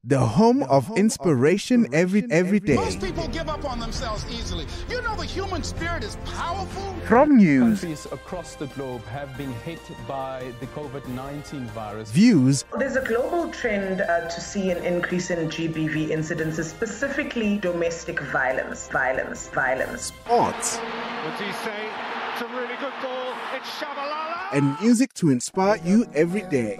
the home of inspiration every day. Most people give up on themselves easily. You know the human spirit is powerful. From news, countries across the globe have been hit by the COVID-19 virus. Views. There's a global trend to see an increase in GBV incidences, specifically domestic violence. Sports. What's he say? It's a really good ball. It's Shabalala. And music to inspire you every day.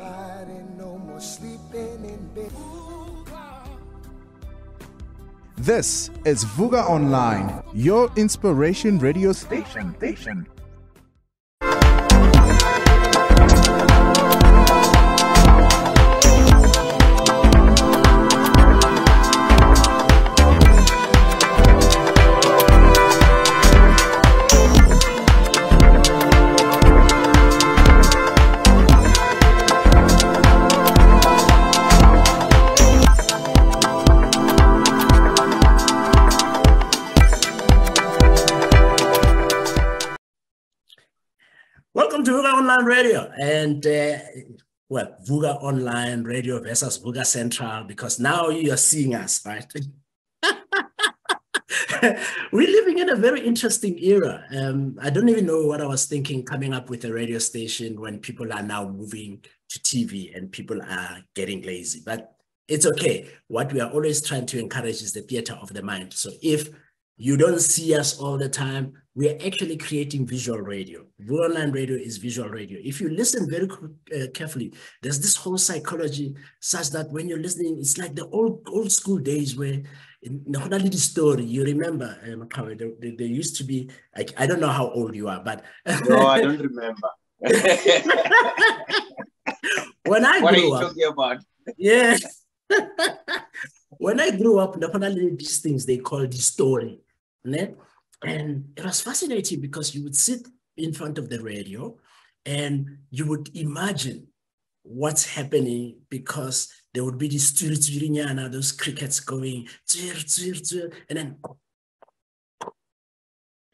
This is Vuga Online, your inspiration radio station. Welcome to Vuga Online Radio, and Vuga Online Radio versus Vuga Central, because now you are seeing us, right? We're living in a very interesting era. I don't even know what I was thinking coming up with a radio station when people are now moving to TV and people are getting lazy, but it's okay. What we are always trying to encourage is the theater of the mind. So if you don't see us all the time, we are actually creating visual radio. Vuga Online Radio is visual radio. If you listen very carefully, there's this whole psychology such that when you're listening, it's like the old school days where in the story, you remember, Maqhawe, there used to be, like, I don't know how old you are, but... No, I don't remember. When I what grew are you talking about? Yeah. When I grew up, these things they call the story. Né? And it was fascinating because you would sit in front of the radio and you would imagine what's happening, because there would be these those crickets going,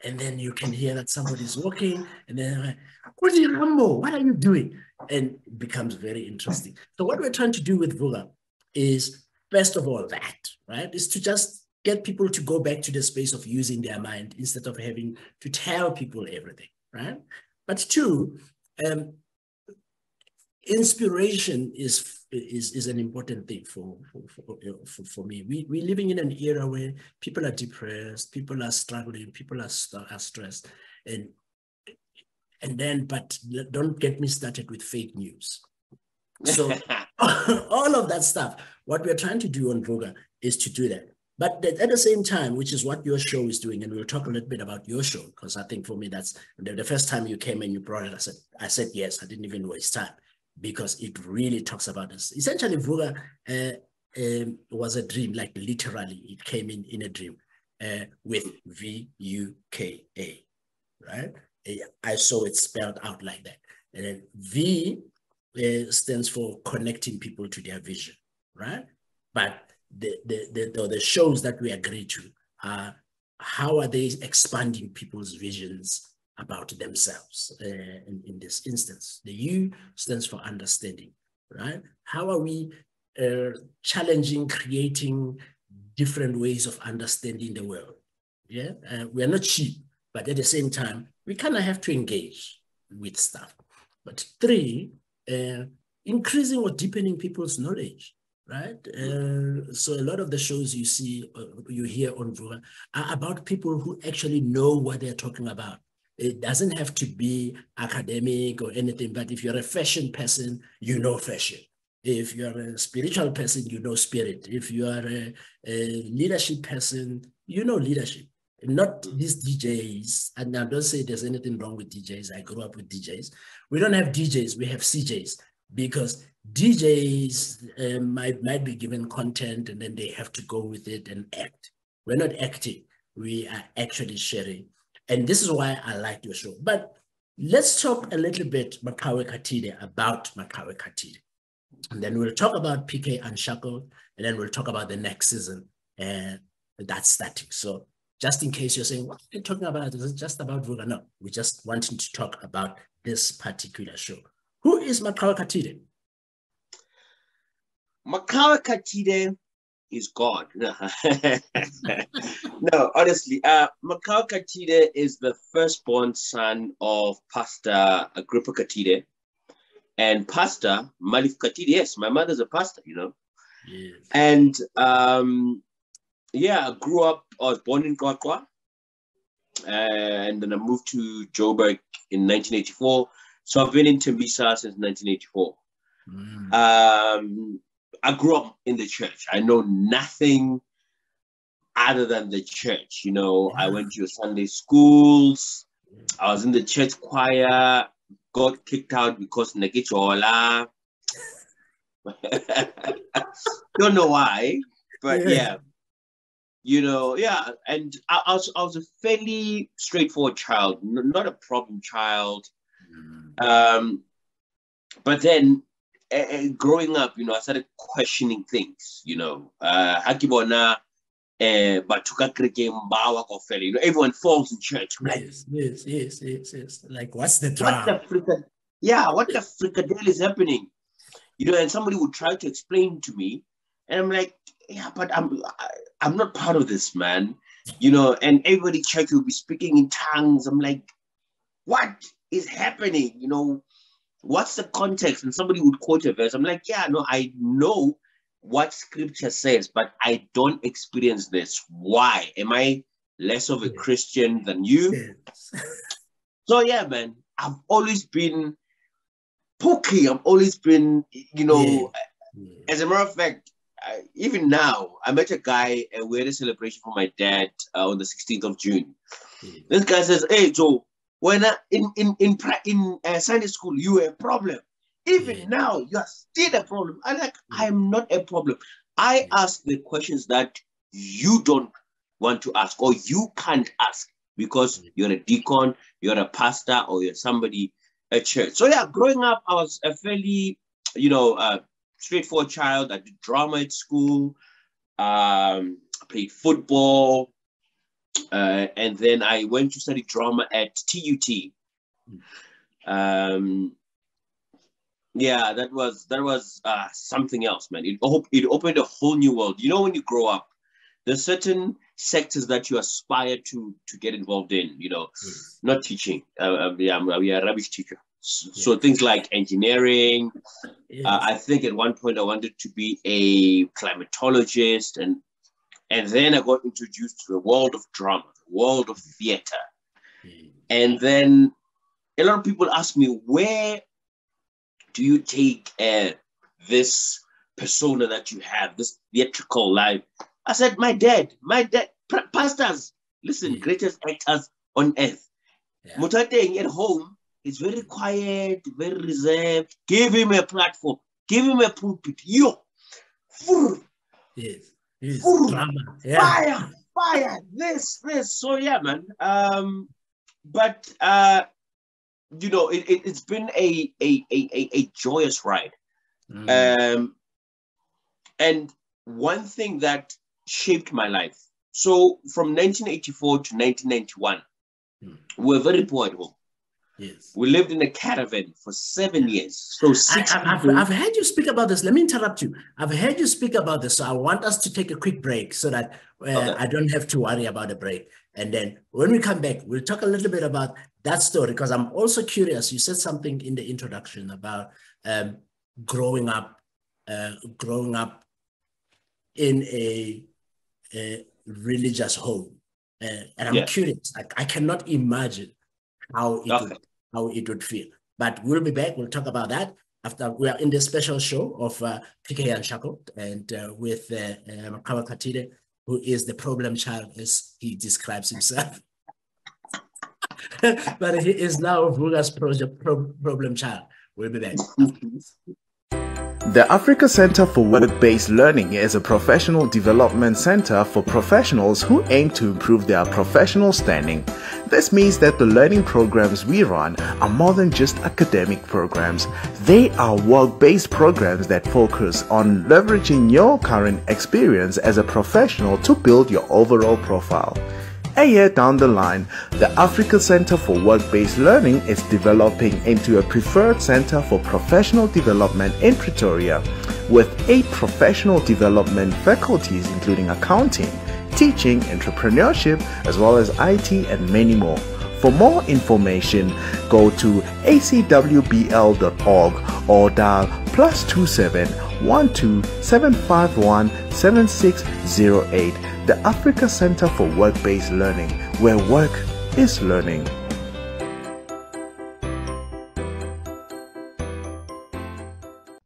and then you can hear that somebody's walking, and then, what are you doing? And it becomes very interesting. So what we're trying to do with Vuga is, first of all, is to just get people to go back to the space of using their mind instead of having to tell people everything, right? But two, inspiration is an important thing for me. We're living in an era where people are depressed, people are struggling, people are stressed, but don't get me started with fake news. So all of that stuff, what we're trying to do on Vuga is to do that. But at the same time, which is what your show is doing, and we'll talk a little bit about your show, because I think for me, that's the first time you came and you brought it, I said yes, I didn't even waste time, because it really talks about this. Essentially, Vuga was a dream, like literally, it came in a dream with V-U-K-A, right? I saw it spelled out like that. And then V stands for connecting people to their vision, right? But the shows that we agree to are, how are they expanding people's visions about themselves in this instance? The U stands for understanding, right? How are we challenging, creating different ways of understanding the world? Yeah, we are not cheap, but at the same time, we kind of have to engage with stuff. But three, increasing or deepening people's knowledge. Right? So a lot of the shows you see, you hear on Vuga are about people who actually know what they're talking about. It doesn't have to be academic or anything, but if you're a fashion person, you know fashion. If you're a spiritual person, you know spirit. If you are a leadership person, you know leadership. Not these DJs, and I don't say there's anything wrong with DJs. I grew up with DJs. We don't have DJs, we have CJs, because DJs might be given content and then they have to go with it and act. We're not acting, we are actually sharing. And this is why I like your show. But let's talk a little bit, Khathide, about Khathide. And then we'll talk about PKUnshackled, and then we'll talk about the next season. And that's static. So just in case you're saying, what are you talking about? Is it just about Vuga? No, we're just wanting to talk about this particular show. Who is Khathide? Maqhawe Khathide is God. No, honestly, Maqhawe Khathide is the firstborn son of Pastor Agrippa Khathide and Pastor Malif Khathide. Yes, my mother's a pastor, you know. Yes. And I grew up. I was born in Maqhawe, and then I moved to Joburg in 1984. So I've been in Tembisa since 1984. I grew up in the church. I know nothing other than the church. You know, I went to Sunday schools. I was in the church choir. Got kicked out because Negichola. Don't know why, but yeah. You know, and I was a fairly straightforward child, not a problem child. But then growing up, you know, I started questioning things, you know. Hakibona, Batuka Krike Mbawa Kofele, you know, everyone falls in church. Yes. Like, what's the drama? What the fricadelle is happening? You know, and somebody would try to explain to me, and I'm like, but I'm not part of this, man. You know, and everybody church will be speaking in tongues. I'm like, what is happening? You know, what's the context? And somebody would quote a verse. I'm like, I know what scripture says, but I don't experience this. Why? Am I less of a Christian than you? Yes. So yeah, man, I've always been pokey. I've always been, you know, as a matter of fact, even now, I met a guy and we had a celebration for my dad on the 16th of June. This guy says, "Hey, Joe, when in Sunday school, you were a problem. Even now, you are still a problem." I'm like, I'm not a problem. I ask the questions that you don't want to ask or you can't ask because you're a deacon, you're a pastor, or you're somebody at church. So yeah, growing up, I was a fairly, you know, straightforward child. I did drama at school, played football, and then I went to study drama at TUT. That was something else, man. It opened a whole new world. You know, when you grow up, there's certain sectors that you aspire to get involved in. You know, not teaching. We are a rubbish teacher. So things like engineering. I think at one point I wanted to be a climatologist, and then I got introduced to the world of drama, the world of theater. And then a lot of people ask me, where do you take this persona that you have, this theatrical life? I said, my dad, pastors, listen, greatest actors on earth. Mutateng at home is very quiet, very reserved. Give him a platform, give him a pulpit. Drama. Fire, this. So yeah, man. But you know, it's been a joyous ride. And one thing that shaped my life. So from 1984 to 1991, we were very poor at home. Yes. We lived in a caravan for 7 years. So I've heard you speak about this. Let me interrupt you. I've heard you speak about this. So I want us to take a quick break so that I don't have to worry about a break. And then when we come back, we'll talk a little bit about that story, because I'm also curious. You said something in the introduction about growing up in a religious home. And I'm curious. I cannot imagine how it would feel. But we'll be back. We'll talk about that after we are in this special show of PKUnshackled and with Maqhawe Khathide, who is the problem child, as he describes himself. But he is now Vuga's problem child. We'll be back. The Africa Center for Work-Based Learning is a professional development center for professionals who aim to improve their professional standing. This means that the learning programs we run are more than just academic programs. They are work-based programs that focus on leveraging your current experience as a professional to build your overall profile. A year down the line, the Africa Center for Work-Based Learning is developing into a preferred center for professional development in Pretoria. with 8 professional development faculties including accounting, teaching, entrepreneurship, as well as IT and many more. For more information, go to acwbl.org or dial +27 12 751 7608. The Africa Center for Work-Based Learning, where work is learning.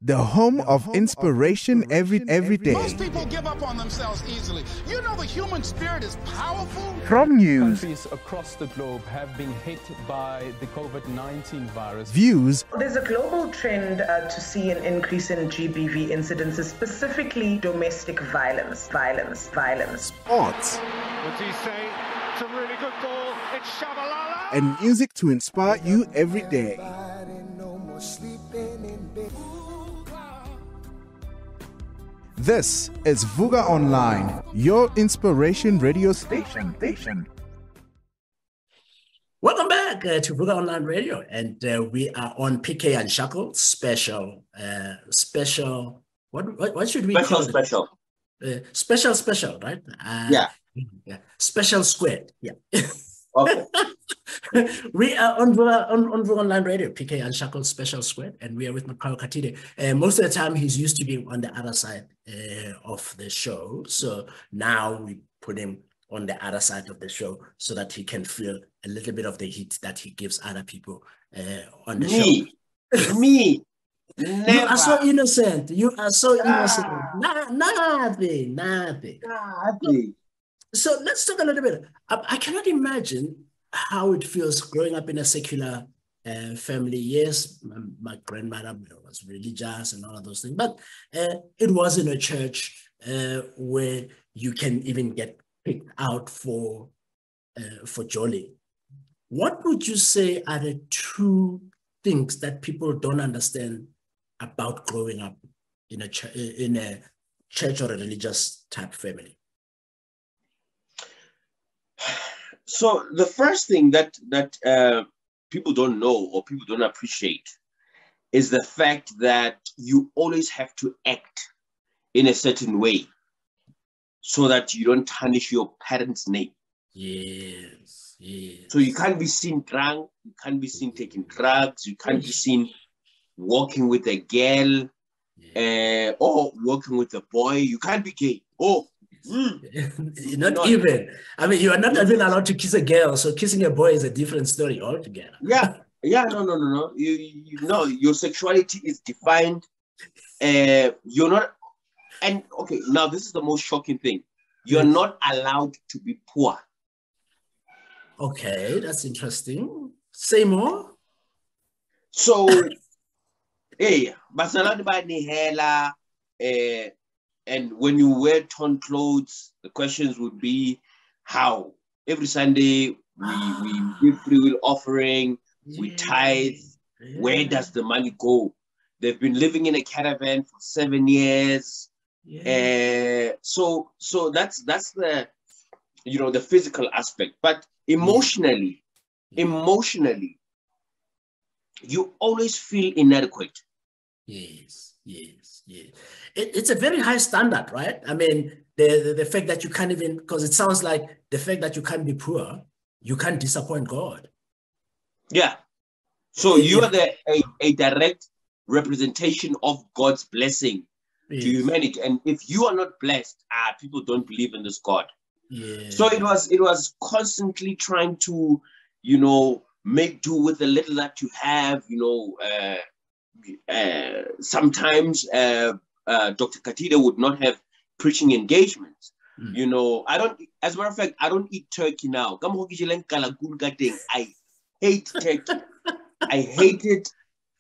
The home of inspiration every day. Most people give up on themselves easily. You know the human spirit is powerful. From news, Countries across the globe have been hit by the COVID-19 virus. views, There's a global trend to see an increase in GBV incidences, specifically domestic violence. sports, Would he say it's a really good ball? It's Shabalala. and music to inspire you every day. This is Vuga Online, your inspiration radio station. Welcome back to Vuga Online Radio, and we are on PKUnshackled special. What should we call it? Special, right? Yeah. Special squared. Yeah. Okay. We are on Vuga Online Radio, PKUnshackled Special Squared, and we are with Maqhawe Khathide. Most of the time, he's used to being on the other side of the show. So now we put him on the other side of the show so that he can feel a little bit of the heat that he gives other people on the show. Me. You are so innocent. You are so innocent. Nothing. So let's talk a little bit. I cannot imagine how it feels growing up in a secular family. Yes, my grandmother was religious and all of those things, but it was in a church where you can even get picked out for jolly. What would you say are the two things that people don't understand about growing up in a church or a religious type family? So the first thing that people don't know or people don't appreciate is the fact that you always have to act in a certain way so that you don't tarnish your parents' name. Yes. So you can't be seen drunk, you can't be seen taking drugs, you can't be seen walking with a girl or walking with a boy. You can't be gay. Not even. I mean, you are not even allowed to kiss a girl. So kissing a boy is a different story altogether. No. You know, your sexuality is defined. You're not. And okay, now this is the most shocking thing. You're not allowed to be poor. Okay, that's interesting. Say more. So, and when you wear torn clothes, the questions would be how? Every Sunday we give free will offering, we tithe. Where does the money go? They've been living in a caravan for 7 years. So that's the the physical aspect. But emotionally, you always feel inadequate. Yes. It's a very high standard, right? I mean, the fact that you can't even, because it sounds like the fact that you can't be poor, you can't disappoint God. Yeah. So you are a direct representation of God's blessing to humanity. And if you are not blessed, people don't believe in this God. Yeah. So it was constantly trying to, make do with the little that you have, sometimes Dr. Khathide would not have preaching engagements. I don't, as a matter of fact, I don't eat turkey now. I hate turkey. I hate it.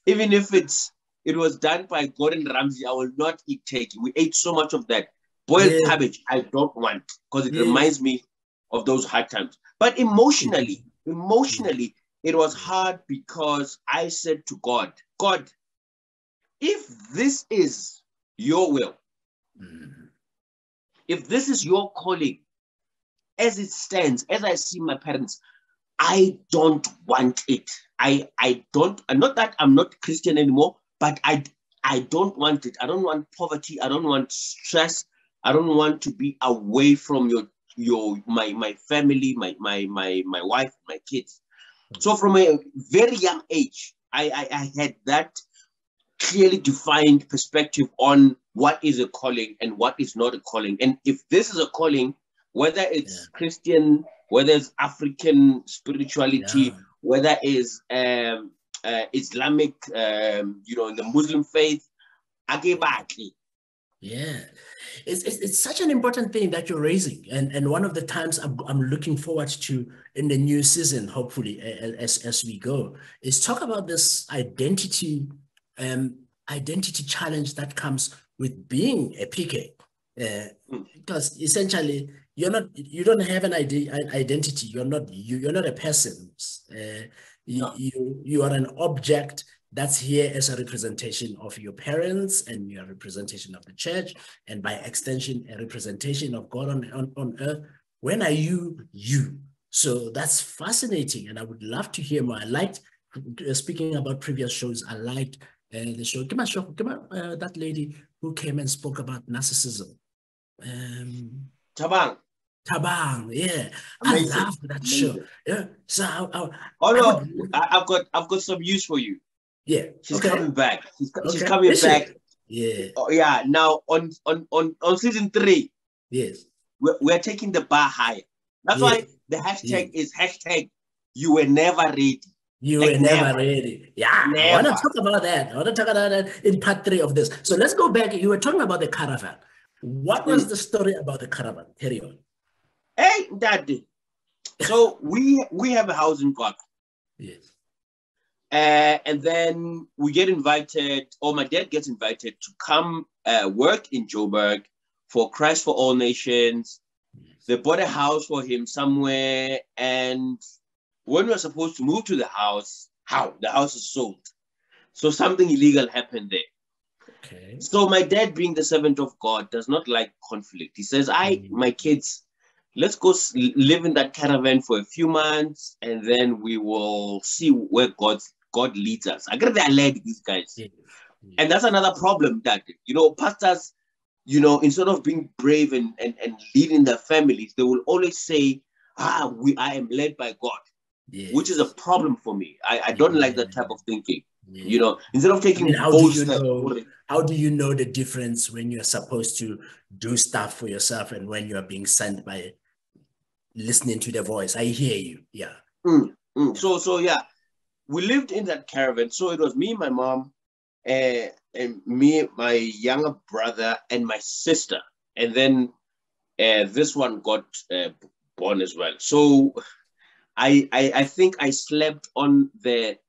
Even if it was done by Gordon Ramsay, I will not eat turkey. We ate so much of that. Boiled cabbage, I don't want, because it reminds me of those hard times. But emotionally, it was hard because I said to God, if this is your will, if this is your calling, as it stands, as I see my parents, I don't want it. I don't, and not that I'm not Christian anymore, but I I don't want it. I don't want poverty. I don't want stress. I don't want to be away from my family, my wife, my kids. So from a very young age, I had that clearly defined perspective on what is a calling and what is not a calling. And if this is a calling, whether it's Christian, whether it's African spirituality, whether it's Islamic, in the Muslim faith, yeah, it's such an important thing that you're raising, and one of the times I'm looking forward to in the new season, hopefully as we go, is talk about this identity challenge that comes with being a PK, because essentially you don't have an identity. You're not a person. You are an object that's here as a representation of your parents and your representation of the church, and by extension, a representation of God on earth. When are you? So that's fascinating, and I would love to hear more. I liked, speaking about previous shows, I liked the show. That lady who came and spoke about narcissism. Tabang, yeah. Amazing. I loved that show. Yeah. So I've got some news for you. Yeah. She's coming back. She's Okay. coming back. Yeah. Oh, yeah. Now on season 3. Yes. We're taking the bar higher. That's why the hashtag is hashtag you were never ready. You were never ready. Yeah. Never. I want to talk about that. In part 3 of this. So let's go back. You were talking about the caravan. What was the story about the caravan? Carry on. Hey, Daddy. So we have a house in Park. Yes. And then we get invited, or my dad gets invited to come work in Joburg for Christ for All Nations. They bought a house for him somewhere. And when we were supposed to move to the house, the house is sold. So something illegal happened there. Okay. So my dad, being the servant of God, does not like conflict. He says, my kids, let's go live in that caravan for a few months, and then we will see where God leads us. I get they are led, these guys. Yeah. And that's another problem that, pastors, instead of being brave and leading their families, they will always say, I am led by God, which is a problem for me. I don't like that type of thinking. Yeah. Instead of taking how do you know the difference when you're supposed to do stuff for yourself and when you're being sent by listening to the voice? I hear you. Yeah. So yeah, we lived in that caravan. So it was me, my mom, and me, my younger brother, and my sister. And then this one got born as well. So I think I slept on the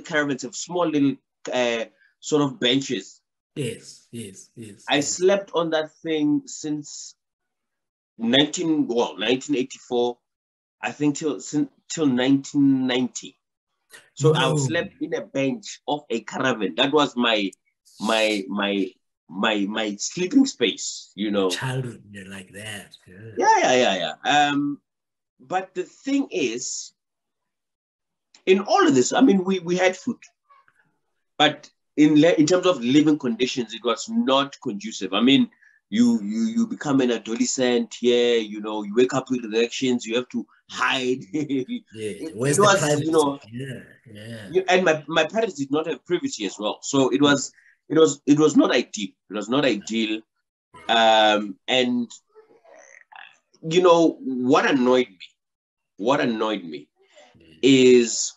caravans have small little sort of benches. Yes. I slept on that thing since 1984, I think till 1990. So I slept in a bench of a caravan. That was my sleeping space, Childhood, you're like that. Yeah. But the thing is, in all of this, I mean, we had food, but in terms of living conditions, it was not conducive. I mean, you become an adolescent here, you wake up with elections, you have to hide. Where's the privacy? And my parents did not have privacy as well, so it was not ideal. It was not ideal. And what annoyed me is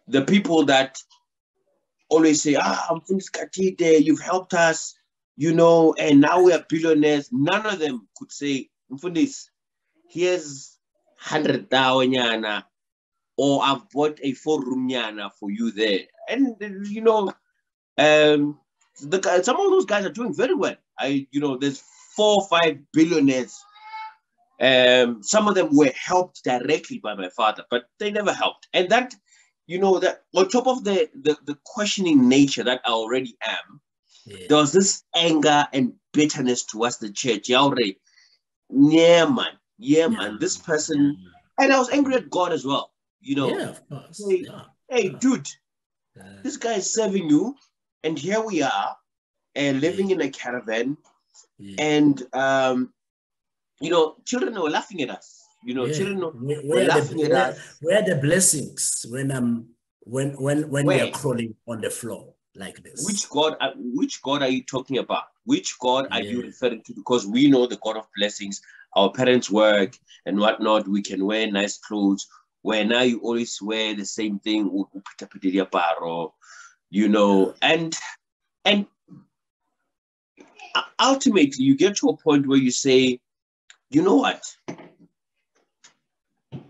the people that always say, I'm from Khathide, you've helped us, and now we are billionaires. None of them could say, here's 100,000 or I've bought a 4-room for you there. And, some of those guys are doing very well. There's 4 or 5 billionaires. Some of them were helped directly by my father, but they never helped. And that, that on top of the questioning nature that I already am, there was this anger and bitterness towards the church. Man, this person, and I was angry at God as well. Of course. Hey, dude, this guy is serving you. And here we are, living in a caravan, and children were laughing at us. Children were laughing at us. Where are the blessings when we are crawling on the floor like this? Which God are you talking about? Which God are you referring to? Because we know the God of blessings. Our parents work and whatnot. We can wear nice clothes. Where now you always wear the same thing, and ultimately you get to a point where you say, you know what?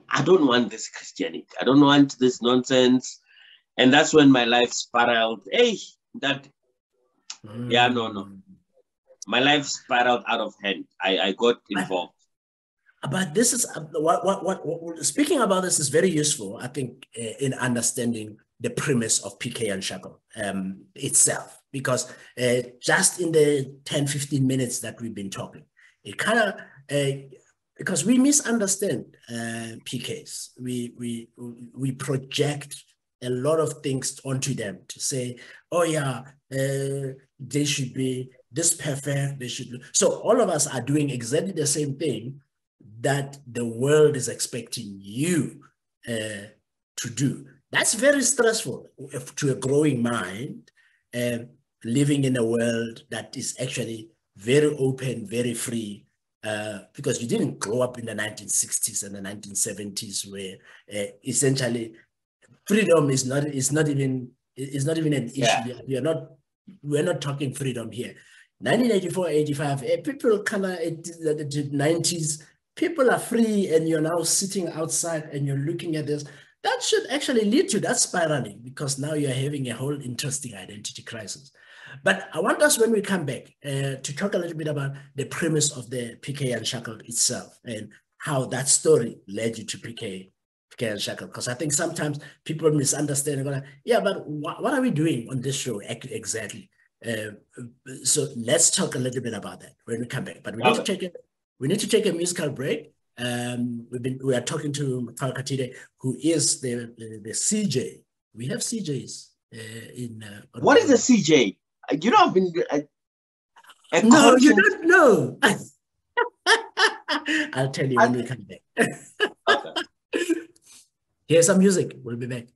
I don't want this Christianity. I don't want this nonsense. And that's when my life spiraled. No. My life spiraled out of hand. I got involved. But this is what speaking about this is very useful, I think, in understanding the premise of PKUnshackled itself, because just in the 10-15 minutes that we've been talking, it kind of because we misunderstand PKs. We project a lot of things onto them to say, oh yeah, they should be this perfect, they should. So all of us are doing exactly the same thing that the world is expecting you to do. That's very stressful to a growing mind, living in a world that is actually very open, very free, because you didn't grow up in the 1960s and the 1970s where essentially freedom is not even an issue. We're not talking freedom here. 1984, 85, people kind of the 90s, people are free, and you're now sitting outside and you're looking at this. That should actually lead to that spiraling, because now you're having a whole interesting identity crisis. But I want us, when we come back, to talk a little bit about the premise of the PKUnshackled itself and how that story led you to PKUnshackled. Because I think sometimes people misunderstand. But what are we doing on this show exactly? So let's talk a little bit about that when we come back. But we need to take a musical break. We are talking to Khathide, who is the CJ. We have CJs in. What is a CJ? You know, I've been. No, you don't know. I'll tell you when we come back. Okay. Here's some music. We'll be back.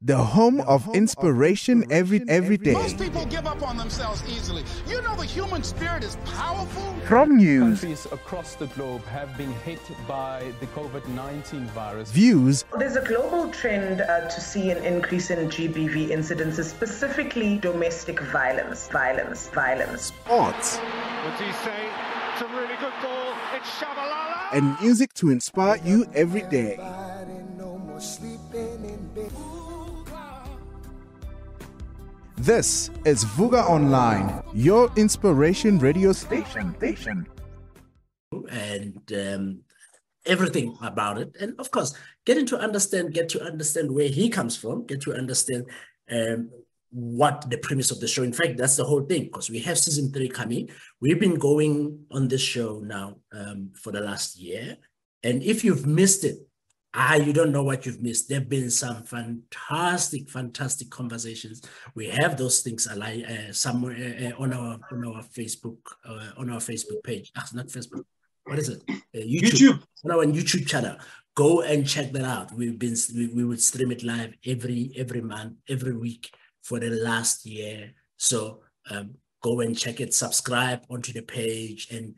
The home of inspiration every day. Most people give up on themselves easily. You know the human spirit is powerful. From news, countries across the globe have been hit by the COVID-19 virus. Views. There's a global trend to see an increase in GBV incidences, specifically domestic violence. Sports. What do you say? It's a really good ball. It's Shabalala. And music to inspire you every day. This is Vuga Online, your inspiration radio station. And everything about it. And of course, get to understand where he comes from, get to understand what the premise of the show. In fact, that's the whole thing, because we have season 3 coming. We've been going on this show now for the last year. And if you've missed it, you don't know what you've missed. There have been some fantastic conversations. We have those things somewhere on our Facebook page. Not Facebook. What is it? YouTube. On our YouTube channel. Go and check that out. We would stream it live every month, every week for the last year. So go and check it, subscribe onto the page, and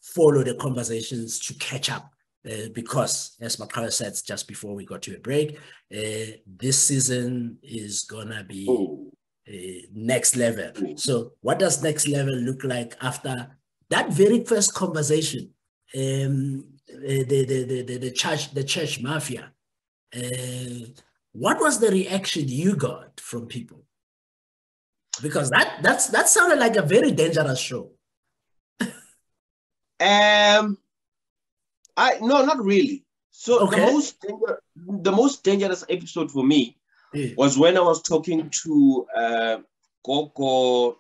follow the conversations to catch up. Because, as Maqhawe said just before we got to a break, this season is gonna be next level. So, what does next level look like after that very first conversation? The church mafia. What was the reaction you got from people? Because that sounded like a very dangerous show. No, not really. So okay. the most dangerous episode for me was when I was talking to Coco.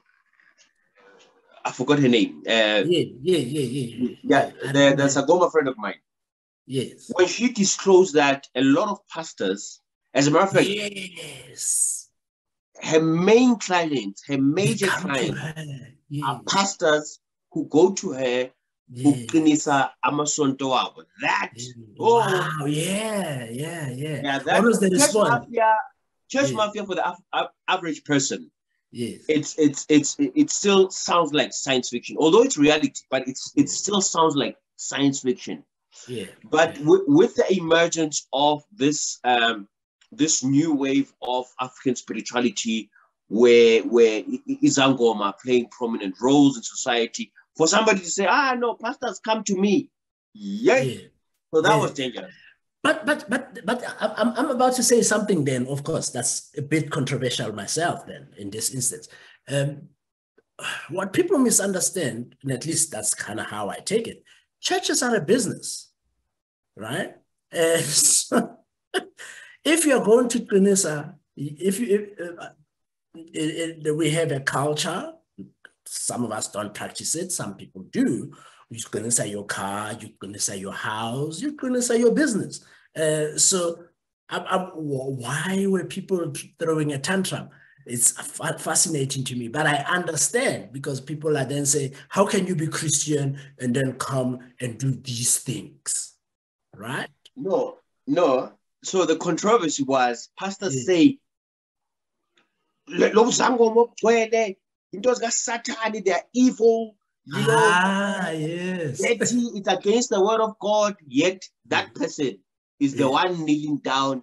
I forgot her name. The Sagoma friend of mine. Yes. When she disclosed that a lot of pastors, as a matter of fact, yes, her main clients, her major clients are pastors who go to her. That wow, yeah. That was the response? Church mafia for the average person. Yes, it still sounds like science fiction, although it's reality, but it still sounds like science fiction. Yeah. But with the emergence of this this new wave of African spirituality, where Izangoma are playing prominent roles in society, for somebody to say, no, pastors come to me. Yeah. So that was dangerous. But I'm about to say something then, of course, that's a bit controversial myself then in this instance. What people misunderstand, and at least that's kind of how I take it, churches are a business, right? So if you're going to Tunisia, we have a culture. Some of us don't practice it. Some people do. You're going to say your car, you're going to say your house, you're going to say your business. So why were people throwing a tantrum? It's fascinating to me, but I understand, because people are then saying, how can you be Christian and then come and do these things, right? No. So the controversy was pastors say, they're evil, yes. It's against the word of God, yet that person is the one kneeling down,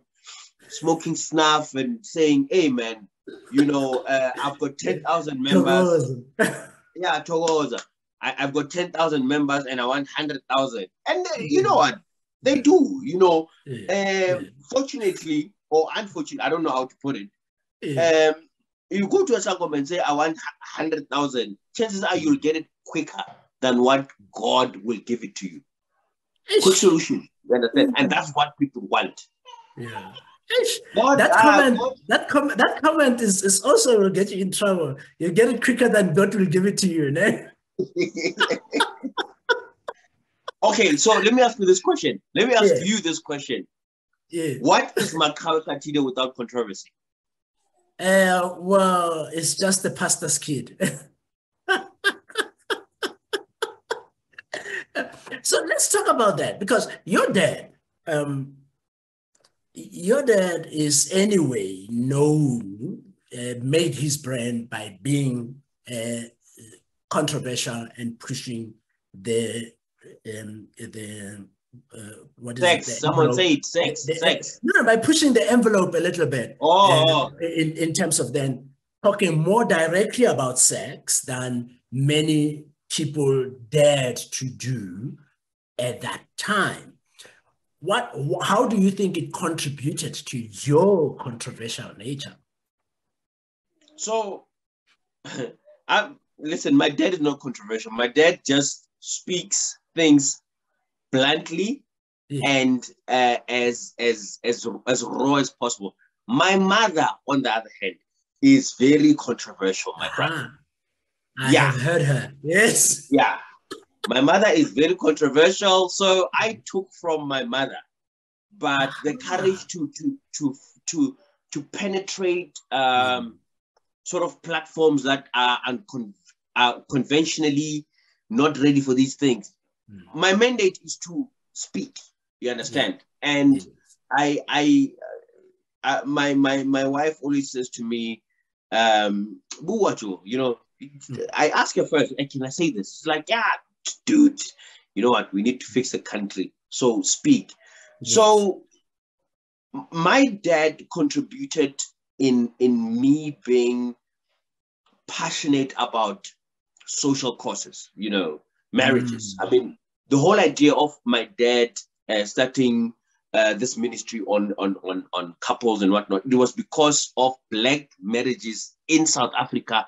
smoking snuff and saying, hey man, I've got 10,000 members. Togoza. I've got 10,000 members and I want 100,000. And you know what? They do, fortunately or unfortunately, I don't know how to put it. You go to a Sangoma and say, I want 100,000. Chances are you'll get it quicker than what God will give it to you. Quick solution, you understand? And that's what people want. Yeah. That comment is also will get you in trouble. You get it quicker than God will give it to you, né? Okay, so let me ask you this question. Let me ask you this question. Yeah. What is Maqhawe Khathide without controversy? Well, it's just the pastor's kid. So let's talk about that, because your dad is anyway known, made his brand by being controversial and pushing what is sex. it? Someone say it. Sex. No, by pushing the envelope a little bit. In terms of then talking more directly about sex than many people dared to do at that time. How do you think it contributed to your controversial nature? So, listen, my dad is not controversial. My dad just speaks things bluntly and as raw as possible. My mother, on the other hand, is very controversial, my brother. I have heard her. Yes. Yeah. My mother is very controversial, so I took from my mother, but the courage to penetrate sort of platforms that are conventionally not ready for these things. My mandate is to speak. You understand? And my wife always says to me, "Buwatu, I asked her first, "Hey, can I say this?" She's like, "Yeah, dude, you know what? We need to fix the country. So speak." Yes. So my dad contributed in me being passionate about social causes, you know, marriages. I mean, the whole idea of my dad starting this ministry on couples and whatnot, it was because of Black marriages in South Africa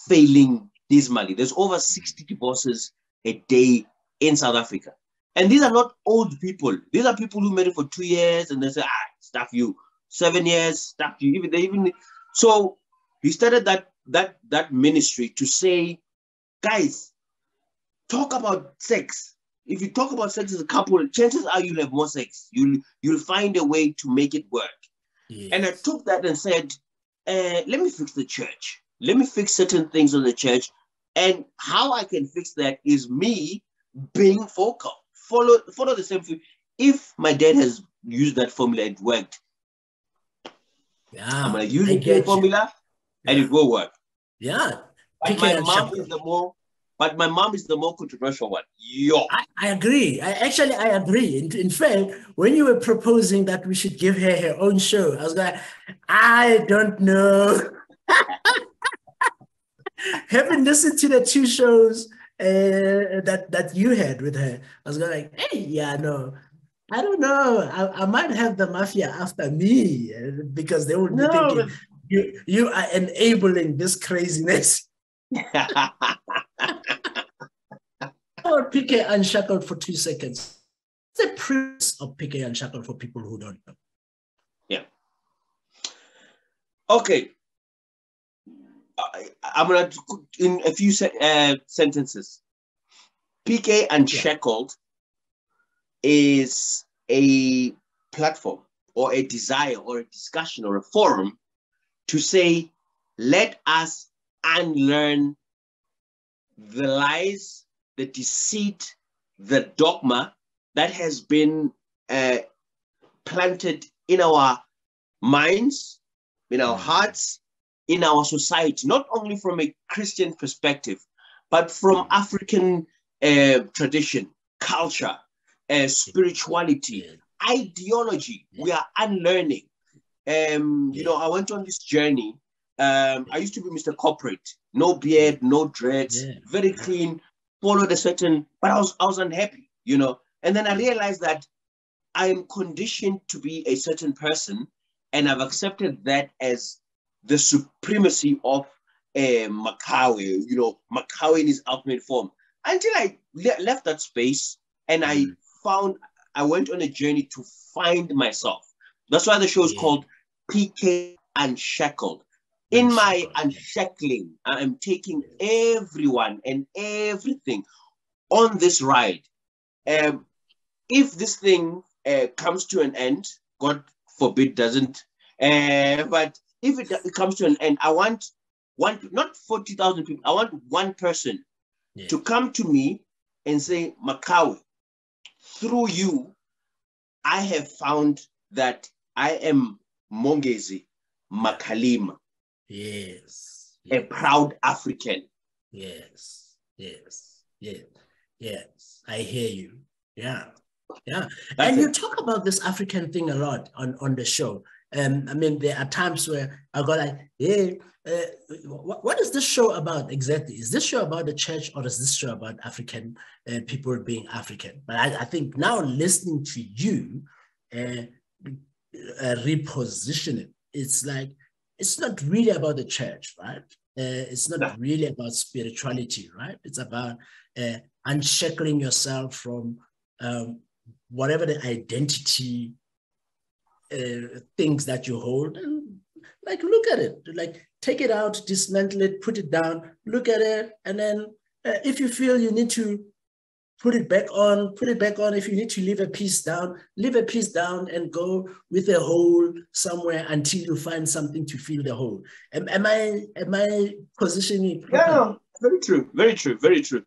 failing dismally. There's over 60 divorces a day in South Africa. And these are not old people. These are people who married for 2 years and they say, stuff you. 7 years, stuff you. So he started that ministry to say, guys, talk about sex. If you talk about sex as a couple, chances are you'll have more sex. You'll find a way to make it work. Yes. And I took that and said, let me fix the church. Let me fix certain things on the church. And how I can fix that is me being vocal. Follow the same thing. If my dad has used that formula, it worked. Yeah, I'm gonna use the same formula, and it will work. Yeah. But my mom is the more controversial one. I agree. I agree. In fact, when you were proposing that we should give her own show, I was like, I don't know. Having listened to the 2 shows that you had with her, I was going like, hey, yeah, no, I don't know. I might have the mafia after me because they would be thinking you are enabling this craziness. Or PK Unshackled for 2 seconds. The premise of PK Unshackled for people who don't know. Yeah. Okay. I'm going to, in a few sentences. PK Unshackled is a platform or a desire or a discussion or a forum to say, let us unlearn the lies, the deceit, the dogma that has been planted in our minds, in our hearts, in our society, not only from a Christian perspective, but from African tradition, culture, spirituality, ideology. We are unlearning. You know, I went on this journey. I used to be Mr. Corporate, no beard, no dreads, very clean, followed a certain, but I was unhappy, you know. And then I realized that I am conditioned to be a certain person, and I've accepted that as the supremacy of Maqhawe, you know, Maqhawe in his ultimate form. Until I left that space and I went on a journey to find myself. That's why the show is called PK Unshackled. In my unshackling, I am taking everyone and everything on this ride. If this thing comes to an end, God forbid doesn't, but if it comes to an end, I want not 40,000 people, I want one person to come to me and say, Maqhawe, through you, I have found that I am Mongezi, Makhalima. Yes. A proud African. Yes. I hear you. Yeah. And you talk about this African thing a lot on the show. I mean, there are times where I go like, hey, what is this show about exactly? Is this show about the church or is this show about African people being African? But I think now listening to you reposition it, it's like, it's not really about the church, right? It's not really about spirituality, right? It's about unshackling yourself from whatever the identity things that you hold, and like look at it, like take it out, dismantle it, put it down, look at it, and then if you feel you need to put it back on, put it back on. If you need to leave a piece down and go with a hole somewhere until you find something to fill the hole. Am I positioning it properly? Yeah, very true.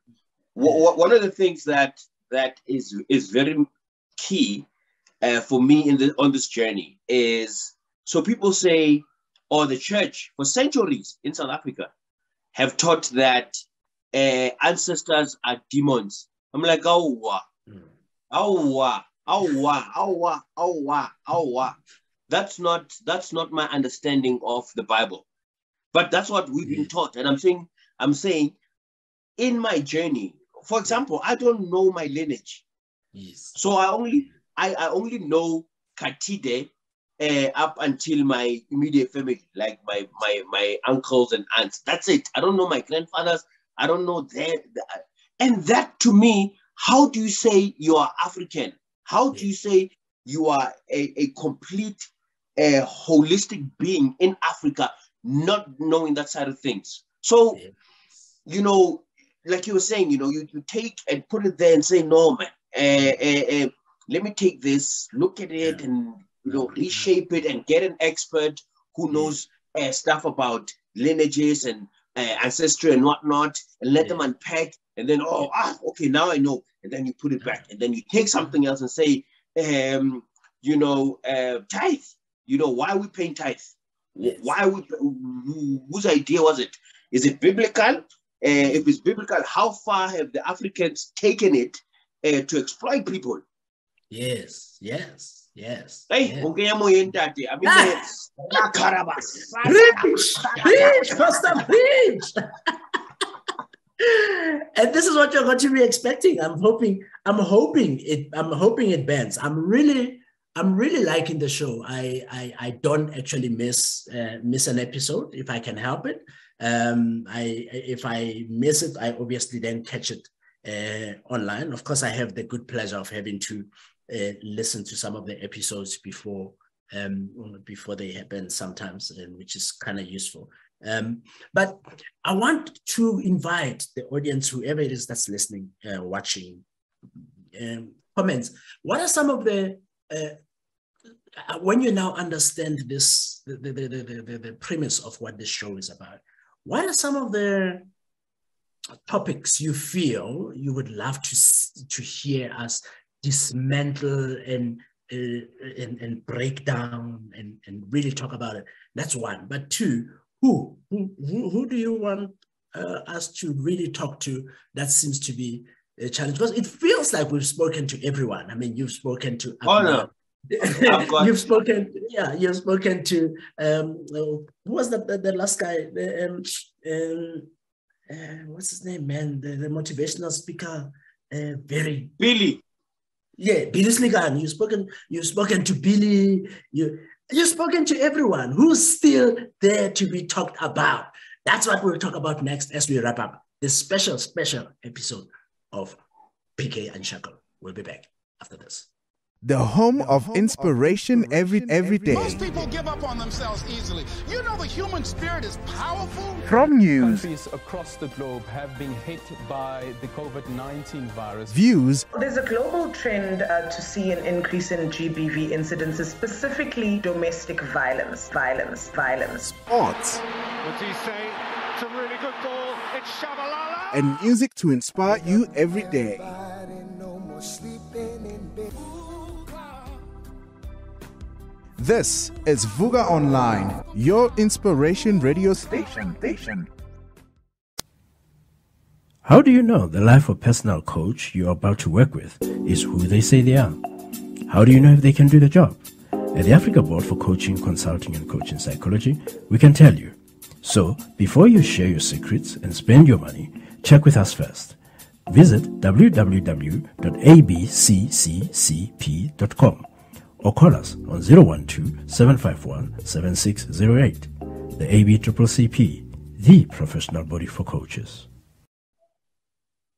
One of the things that is very key for me on this journey is, so people say, or the church for centuries in South Africa have taught that ancestors are demons. I'm like, oh, That's not my understanding of the Bible. But that's what we've been taught. And I'm saying in my journey, for example, I don't know my lineage. Yes. So I only know Khathide up until my immediate family, like my uncles and aunts. That's it. I don't know my grandfathers. I don't know their. And that to me, how do you say you are African? How do you say you are a complete holistic being in Africa, not knowing that side of things? So, you know, like you were saying, you know, you take and put it there and say, no, man, let me take this, look at it, and, you know, reshape it and get an expert who knows stuff about lineages and ancestry and whatnot, and let them unpack, and then, okay, now I know. And then you put it back, and then you take something else and say, you know, tithe. You know, why are we paying tithe? Why are we? Whose idea was it? Is it biblical? If it's biblical, how far have the Africans taken it to exploit people? Yes. Hey, okay, I mean, preach, Pastor, preach. And this is what you're going to be expecting. I'm hoping it bends. I'm really liking the show. I don't actually miss an episode if I can help it. If I miss it, I obviously then catch it online. Of course, I have the good pleasure of having to listen to some of the episodes before they happen sometimes, which is kind of useful. But I want to invite the audience, whoever it is that's listening, watching, comments. What are some of the when you now understand this, the premise of what this show is about, what are some of the topics you feel you would love to hear us dismantle and break down and really talk about it? That's one. But two, who do you want us to really talk to? That seems to be a challenge, because it feels like we've spoken to everyone. I mean, you've spoken to you've spoken to who was the last guy, what's his name, man, the motivational speaker, Billy Sligan. You've spoken to Billy. You've spoken to everyone. Who's still there to be talked about? That's what we'll talk about next as we wrap up this special episode of PKUnshackled. We'll be back after this. The home of inspiration every day. Most people give up on themselves easily. You know the human spirit is powerful. From news, countries across the globe have been hit by the COVID-19 virus. Views. There's a global trend to see an increase in GBV incidences, specifically domestic violence. Sports. What do you say? It's a really good ball. It's Shabalala. And music to inspire you every day. This is Vuga Online, your inspiration radio station. How do you know the life or personal coach you're about to work with is who they say they are? How do you know if they can do the job? At the Africa Board for Coaching, Consulting and Coaching Psychology, we can tell you. So, before you share your secrets and spend your money, check with us first. Visit www.abccccp.com or call us on 012-751-7608. The ABCCP, the professional body for coaches.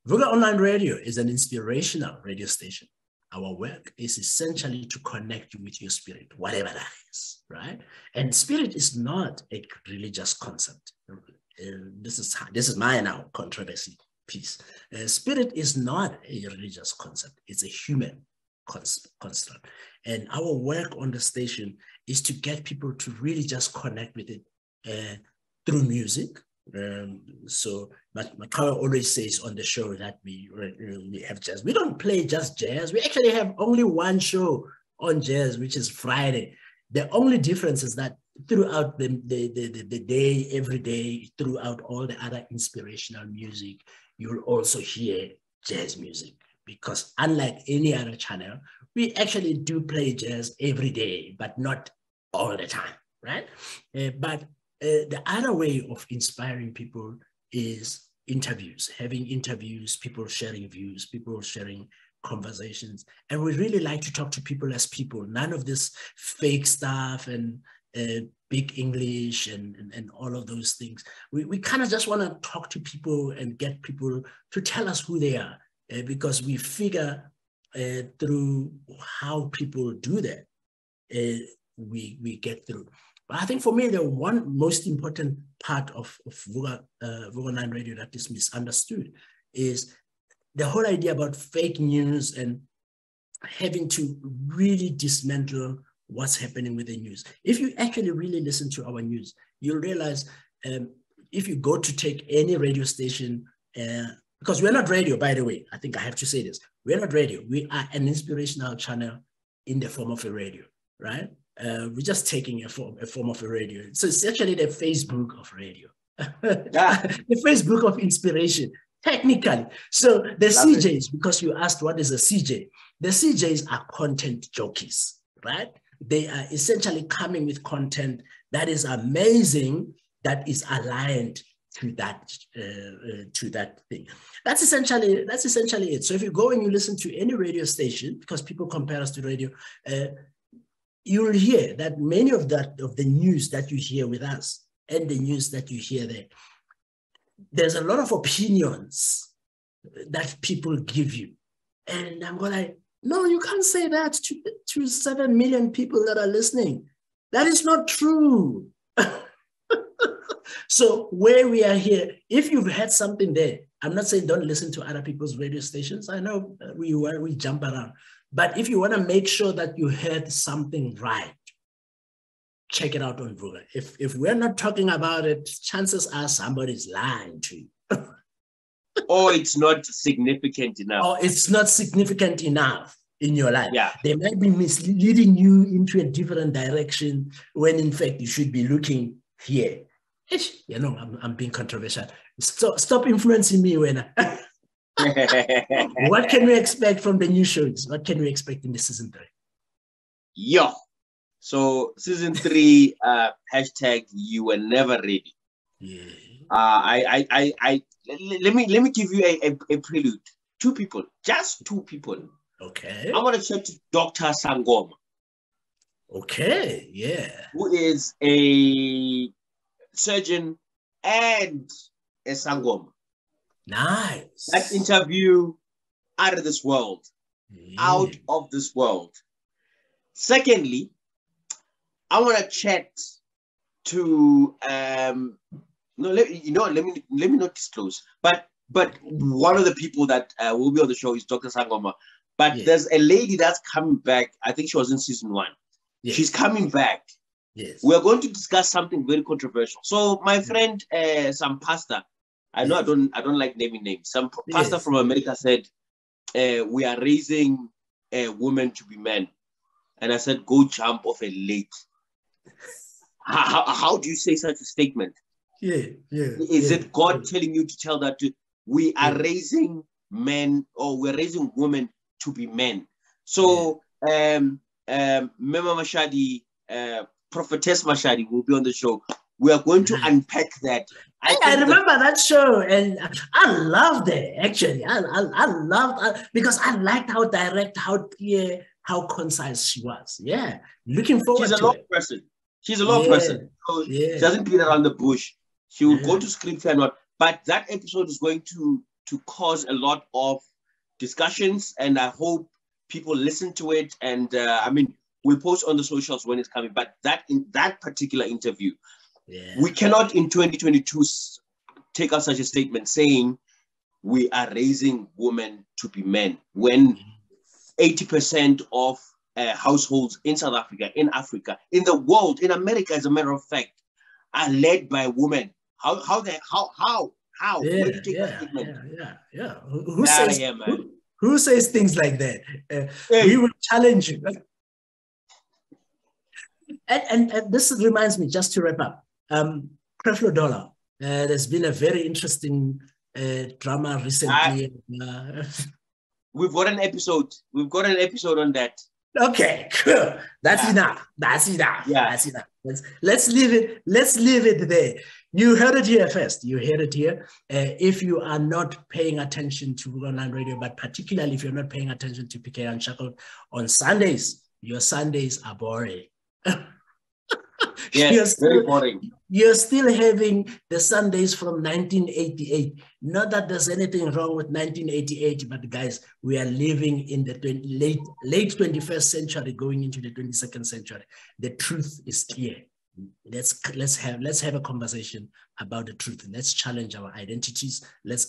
Vuga Online Radio is an inspirational radio station. Our work is essentially to connect you with your spirit, whatever that is, right? And spirit is not a religious concept. This is my now controversy piece. Spirit is not a religious concept. It's a human construct. And our work on the station is to get people to really just connect with it through music. So Maqhawe always says on the show that we have jazz. We don't play just jazz. We actually have only one show on jazz, which is Friday. The only difference is that throughout the day, every day, throughout all the other inspirational music, you'll also hear jazz music. Because unlike any other channel, we actually do play jazz every day, but not all the time, right? But the other way of inspiring people is interviews, having interviews, people sharing views, people sharing conversations. And we really like to talk to people as people, none of this fake stuff and big English and all of those things. We kind of just want to talk to people and get people to tell us who they are, because we figure through how people do that, we get through. But I think for me, the one most important part of Vuga 9 Radio that is misunderstood is the whole idea about fake news and having to really dismantle what's happening with the news. If you actually really listen to our news, you'll realize if you go to take any radio station, because we're not radio, by the way, I think I have to say this. We're not radio. We are an inspirational channel in the form of a radio, right? We're just taking a form of a radio. So it's actually the Facebook of radio, the Facebook of inspiration, technically. So the CJs, because you asked what is a CJ, the CJs are content jockeys, right? They are essentially coming with content that is amazing, that is aligned to that thing. That's essentially it. So if you go and you listen to any radio station, because people compare us to radio, you'll hear that many of the news that you hear with us and the news that you hear there, there's a lot of opinions that people give you. And I'm going like, no, you can't say that to 7 million people that are listening. That is not true. So where we are here, if you've had something there, I'm not saying don't listen to other people's radio stations. I know we jump around. But if you want to make sure that you heard something right, check it out on Vuga. If we're not talking about it, chances are somebody's lying to you. Or it's not significant enough. Or it's not significant enough in your life. Yeah. They might be misleading you into a different direction when in fact you should be looking here. You know, I'm being controversial. Stop influencing me when What can we expect from the new shows? What can we expect in the season 3? Yo. So season 3, hashtag you were never ready. Yeah. Let me give you a prelude. 2 people, just 2 people. Okay. I want to chat to Dr. Sangoma. Okay, yeah. Who is a surgeon and a Sangoma. Nice. That interview, out of this world. Yeah. Out of this world. Secondly, I want to chat to let me not disclose, but one of the people that will be on the show is Dr. Sangoma. But there's a lady that's coming back. I think she was in season 1. Yes. She's coming back. Yes. We are going to discuss something very controversial. So my friend, some pastor, I know I don't like naming names. Some pastor from America said, we are raising women to be men. And I said, go jump off a lake. How do you say such a statement? Is it God telling you to tell that we are raising men, or we're raising women to be men? So Mema Mashadi, Prophetess Mashadi will be on the show. We are going to unpack that. I remember that show, and I loved it, actually. I loved because I liked how direct, how clear, how concise she was. Yeah, looking forward to it. She's a law person. She's a law person. So she doesn't beat around the bush. She will go to scripture and what. But that episode is going to cause a lot of discussions, and I hope people listen to it. And we'll post on the socials when it's coming. But in that particular interview, we cannot in 2022 take out such a statement saying we are raising women to be men when 80% of households in South Africa, in Africa, in the world, in America, as a matter of fact, are led by women. How? Where do you take that statement? Who says things like that? We will challenge you. And this reminds me, just to wrap up, Creflo Dollar. There's been a very interesting drama recently. We've got an episode. We've got an episode on that. Okay, cool. That's enough. That's enough. Yeah. That's enough. Let's leave it. Let's leave it there. You heard it here first. You heard it here. If you are not paying attention to online radio, but particularly if you're not paying attention to PK Unshackled on Sundays, your Sundays are boring. Yes, very boring. You're still having the Sundays from 1988. Not that there's anything wrong with 1988, but guys, we are living in the late 21st century, going into the 22nd century. The truth is clear. Let's have a conversation about the truth. Let's challenge our identities. Let's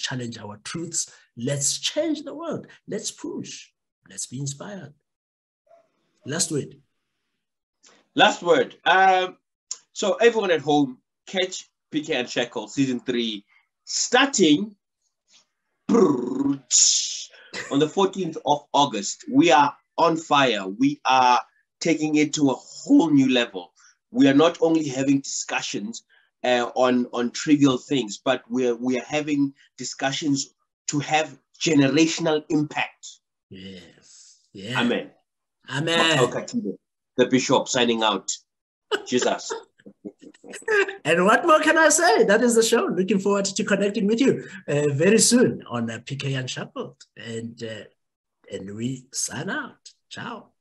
challenge our truths. Let's change the world. Let's push. Let's be inspired. Last word. Last word. So everyone at home, catch PK Unshackled Season 3, starting on the 14th of August. We are on fire. We are taking it to a whole new level. We are not only having discussions on trivial things, but we are having discussions to have generational impact. Yes. Yeah. Amen. Amen. Khathide, the bishop, signing out. Jesus. And what more can I say? That is the show. Looking forward to connecting with you very soon on PK Unshackled. And we sign out. Ciao.